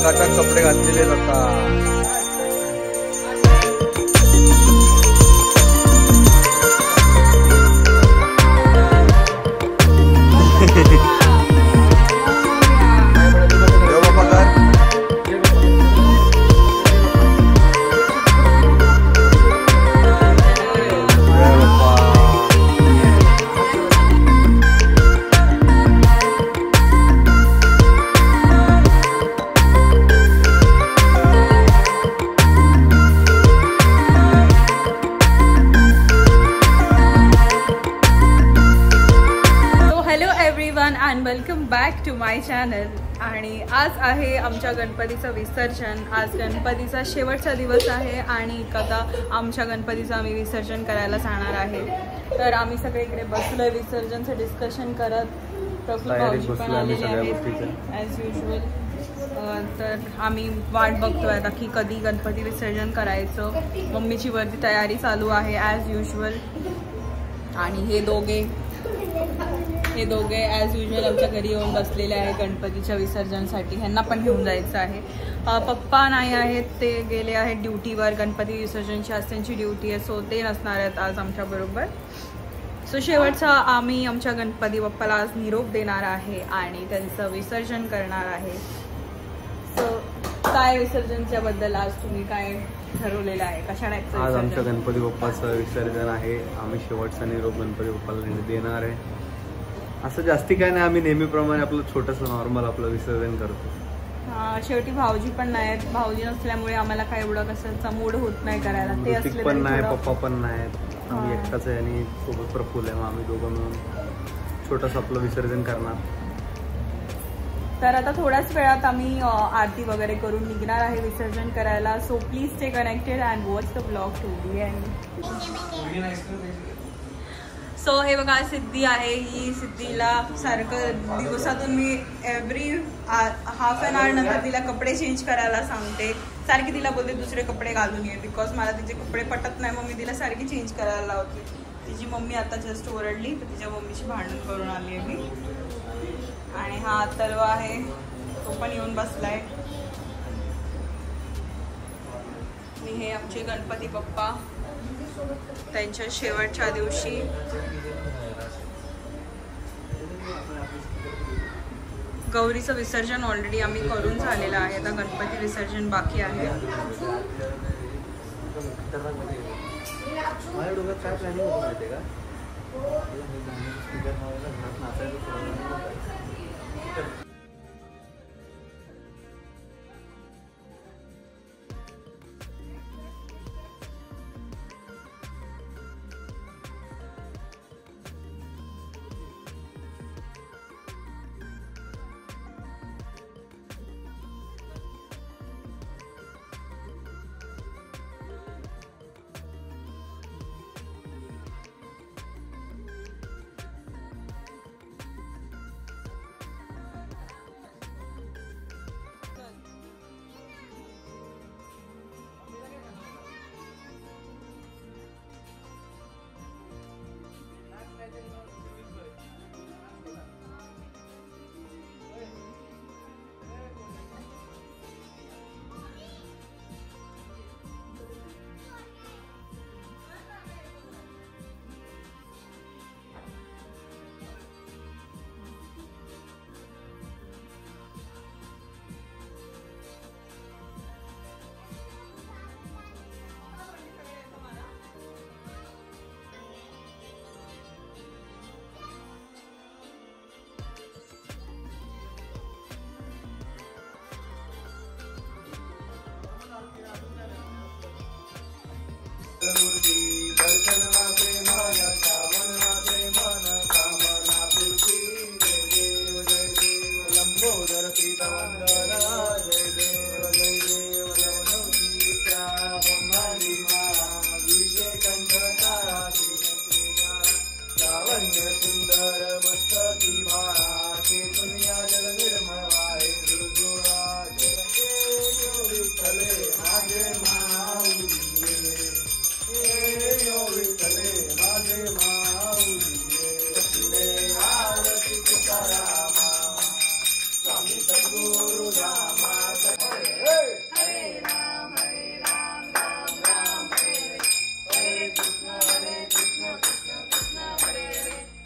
चकाचक कपडे घातलेले जातात. and welcome back to my channel. आणि आज आहे आमच्या गणपतीचं विसर्जन. आज गणपतीचा शेवटचा दिवस आहे आणि आता आमच्या गणपतीचं आम्ही विसर्जन करायला जाणार आहे. तर आम्ही सगळे इकडे बसलोय विसर्जनचं डिस्कशन करत. प्रफुल्ल भाऊजी पण आलेले आहेत ॲज युजल. तर आम्ही वाट बघतोय आता की कधी गणपती विसर्जन करायचं. मम्मीची वरती तयारी चालू आहे ॲज युजल. आणि हे दोघे ॲज युजल आमच्या घरी येऊन बसलेले आहे गणपतीच्या विसर्जनसाठी. ह्यांना पण घेऊन जायचं आहे. पप्पा नाही आहेत, ते गेले आहेत ड्युटीवर. गणपती विसर्जनची आज त्यांची ड्युटी आहे, सो ते नसणार आहेत आज आमच्याबरोबर. सो शेवटचा आम्ही आमच्या गणपती बाप्पाला आज निरोप देणार आहे आणि त्यांचं विसर्जन करणार आहे. सो काय विसर्जनच्या बद्दल आज तुम्ही काय ठरवलेलं आहे? कशा टाईपचं आज आमच्या गणपती बाप्पाचं विसर्जन आहे. आम्ही शेवटचा निरोप गणपती बाप्पाला देणार आहे. असं जास्ती काय नाही, आम्ही नेहमीप्रमाणे आपलं छोटंसं नॉर्मल आपलं विसर्जन करतो. शेवटी भाऊजी पण नाहीत. भाऊजी नसल्यामुळे आम्हाला काय एवढं कसं मूड होत नाही करायला. ते असले पण नाही, पप्पा पण नाहीत, आम्ही एकटाच आहे आणि सोबत प्रफुल्ल आहे. आम्ही दोघं मिळून छोटंसं आपलं विसर्जन करणार. तर आता थोड्याच वेळात आम्ही आरती वगैरे करून निघणार आहे विसर्जन करायला. So please stay connected and watch the blog to the end. So हे बघा सिद्धी आहे. ही सिद्धीला सारखं दिवसातून मी एव्हरी हाफ एन आवर नंतर तिला कपडे चेंज करायला सांगते. सारखी तिला बोलते दुसरे कपडे घालून ये, बिकॉज मला तिचे कपडे पटत नाही. मग मी तिला सारखी चेंज करायला लावते. तिची मम्मी आता जस्ट ओरडली तर तिच्या मम्मीची भांडण करून आली आहे मी. आणि हा अथर्व आहे, तो पण येऊन बसलाय. आणि हे आमचे गणपती बाप्पा त्यांच्या शेवटच्या दिवशी. गौरीचं विसर्जन ऑलरेडी आम्ही करून झालेलं आहे. आता गणपती विसर्जन बाकी आहे.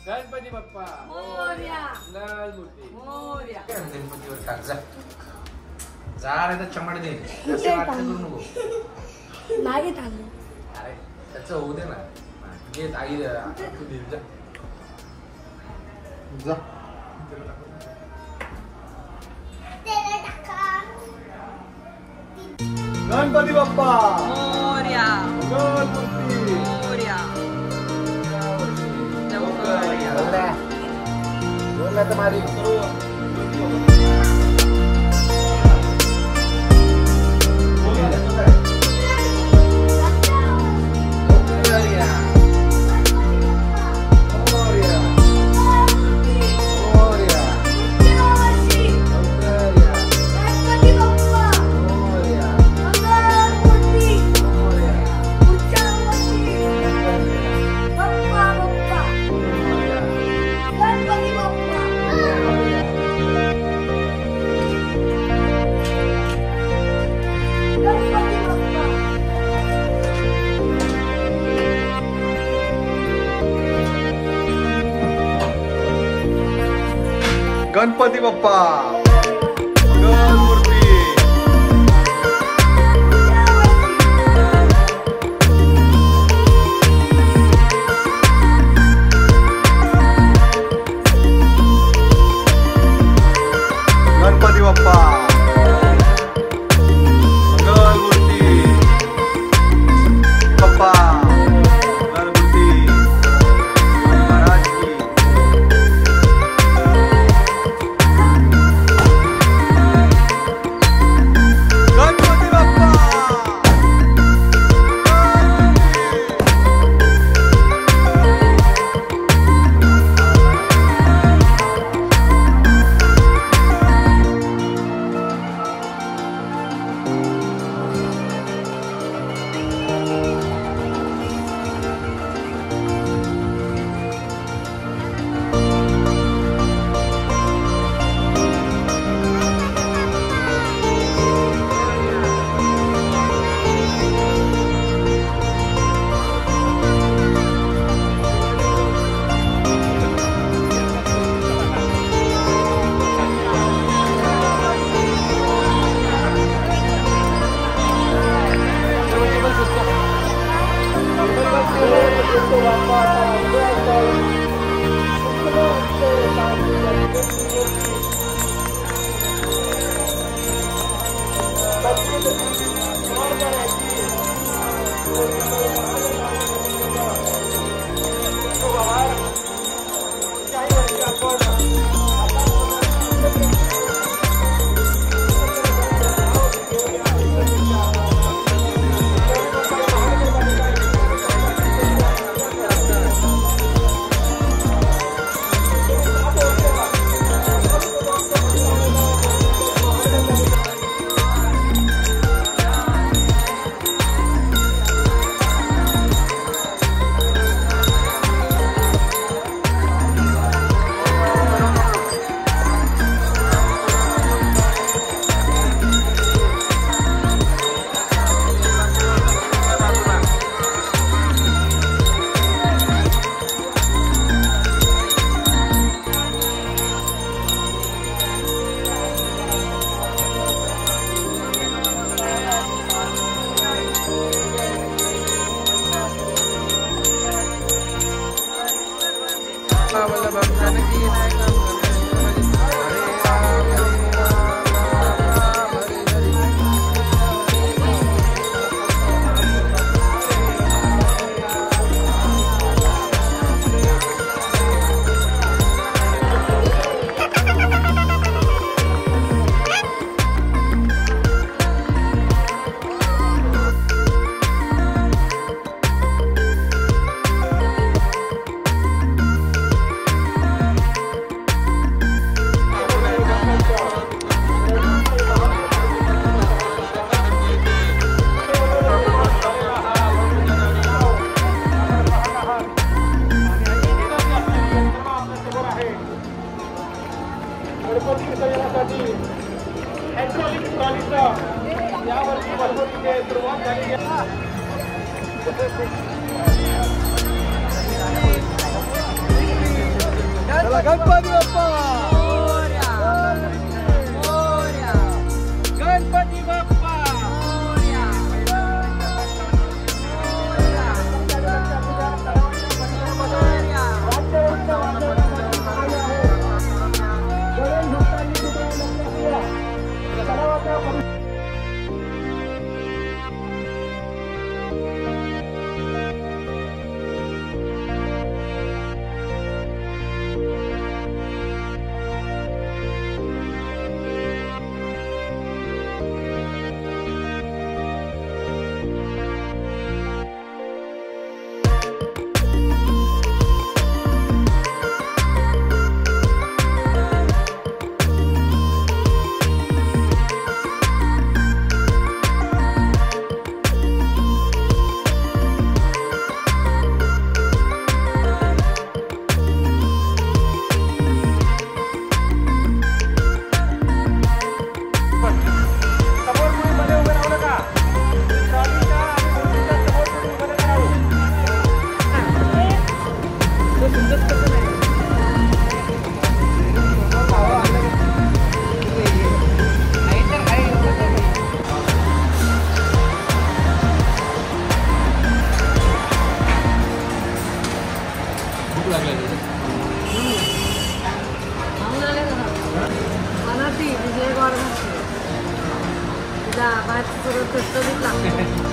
गणपती बाप्पा मोरया. मंगलमूर्ती मोरया. गणपतीवर टाक जा जा रे तर चमड दे असं वाटतं करू नको नाही थांबलो. अरे त्याचं होऊ दे ना घे आई तू दे जा जा गणपती बाप्पा मोरया. मंगलमूर्ती मोरया. लवकर. बोल तर मारी गणपती बाप्पा मंगलमूर्ती गणपती बाप्पा मंगलमूर्ती बाप्पा मंगलमूर्ती महाराज की यावर्षी भरपूर सुरुवात झाली आहे. गणपती बाप्पा गणपती बाप्पा भात सगळं लागतं.